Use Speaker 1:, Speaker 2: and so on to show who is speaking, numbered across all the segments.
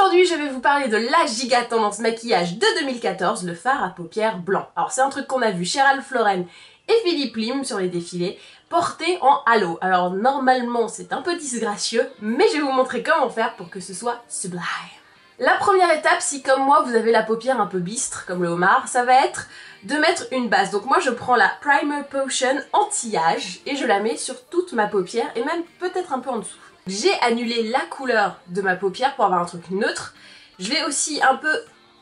Speaker 1: Aujourd'hui, je vais vous parler de la giga tendance maquillage de 2014, le fard à paupières blanc. Alors c'est un truc qu'on a vu chez Ralph Lauren et Philippe Lim sur les défilés, porté en halo. Alors normalement c'est un peu disgracieux, mais je vais vous montrer comment faire pour que ce soit sublime. La première étape, si comme moi vous avez la paupière un peu bistre, comme le homard, ça va être de mettre une base. Donc moi je prends la Primer Potion anti-âge et je la mets sur toute ma paupière et même peut-être un peu en dessous. J'ai annulé la couleur de ma paupière pour avoir un truc neutre. Je vais aussi un peu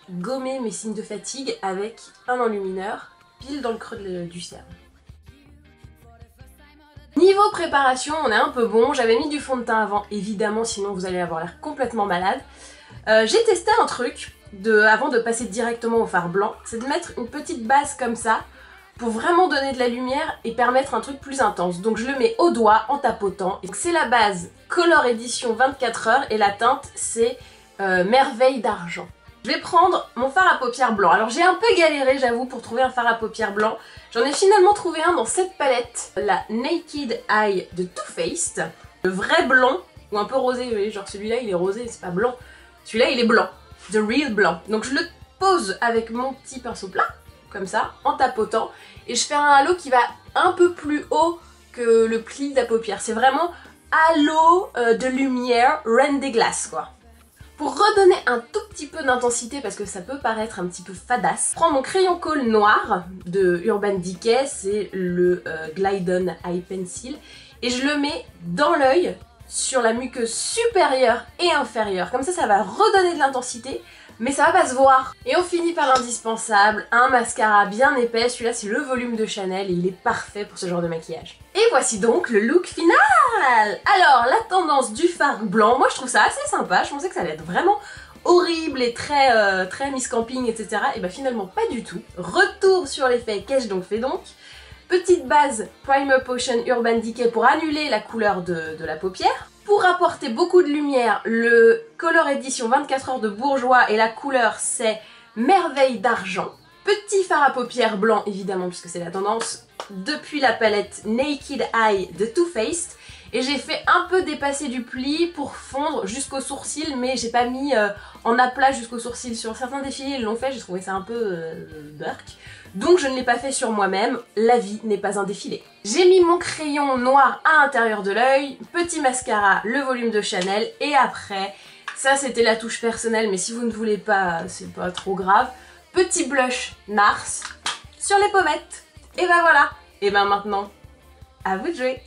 Speaker 1: gommer mes signes de fatigue avec un enlumineur pile dans le creux du cerne. Niveau préparation, on est un peu bon. J'avais mis du fond de teint avant, évidemment, sinon vous allez avoir l'air complètement malade. J'ai testé un truc avant de passer directement au fard blanc, c'est de mettre une petite base comme ça pour vraiment donner de la lumière et permettre un truc plus intense. Donc je le mets au doigt en tapotant. C'est la base Color Edition 24 heures et la teinte c'est Merveille d'argent. Je vais prendre mon fard à paupières blanc. Alors j'ai un peu galéré j'avoue pour trouver un fard à paupières blanc. J'en ai finalement trouvé un dans cette palette, la Naked Eye de Too Faced. Le vrai blanc, ou un peu rosé, vous voyez, genre celui-là il est rosé, c'est pas blanc. Celui-là il est blanc, the real blanc. Donc je le pose avec mon petit pinceau plat, comme ça, en tapotant. Et je fais un halo qui va un peu plus haut que le pli de la paupière. C'est vraiment halo de lumière, rain des glaces quoi. Pour redonner un tout petit peu d'intensité, parce que ça peut paraître un petit peu fadasse, je prends mon crayon colle noir de Urban Decay, c'est le Glidon Eye Pencil, et je le mets dans l'œil, sur la muqueuse supérieure et inférieure. Comme ça va redonner de l'intensité, mais ça va pas se voir. Et on finit par l'indispensable, un mascara bien épais. Celui-là c'est le volume de Chanel et il est parfait pour ce genre de maquillage. Et voici donc le look final. Alors la tendance du fard blanc, moi je trouve ça assez sympa. Je pensais que ça allait être vraiment horrible et très Miss Camping, etc. Et bah finalement pas du tout. Retour sur l'effet, qu'ai-je donc fait donc? Petite base Primer Potion Urban Decay pour annuler la couleur de la paupière. Pour apporter beaucoup de lumière, le Color Edition 24 heures de Bourjois et la couleur c'est Merveille d'argent. Petit fard à paupières blanc évidemment puisque c'est la tendance depuis la palette Naked Eye de Too Faced. Et j'ai fait un peu dépasser du pli pour fondre jusqu'aux sourcils, mais j'ai pas mis en aplat jusqu'aux sourcils. Sur certains défilés ils l'ont fait, j'ai trouvé ça un peu burk. Donc je ne l'ai pas fait sur moi-même, la vie n'est pas un défilé. J'ai mis mon crayon noir à l'intérieur de l'œil, petit mascara, le volume de Chanel, et après, ça c'était la touche personnelle, mais si vous ne voulez pas, c'est pas trop grave, petit blush Nars sur les pommettes. Et ben voilà, et ben maintenant, à vous de jouer.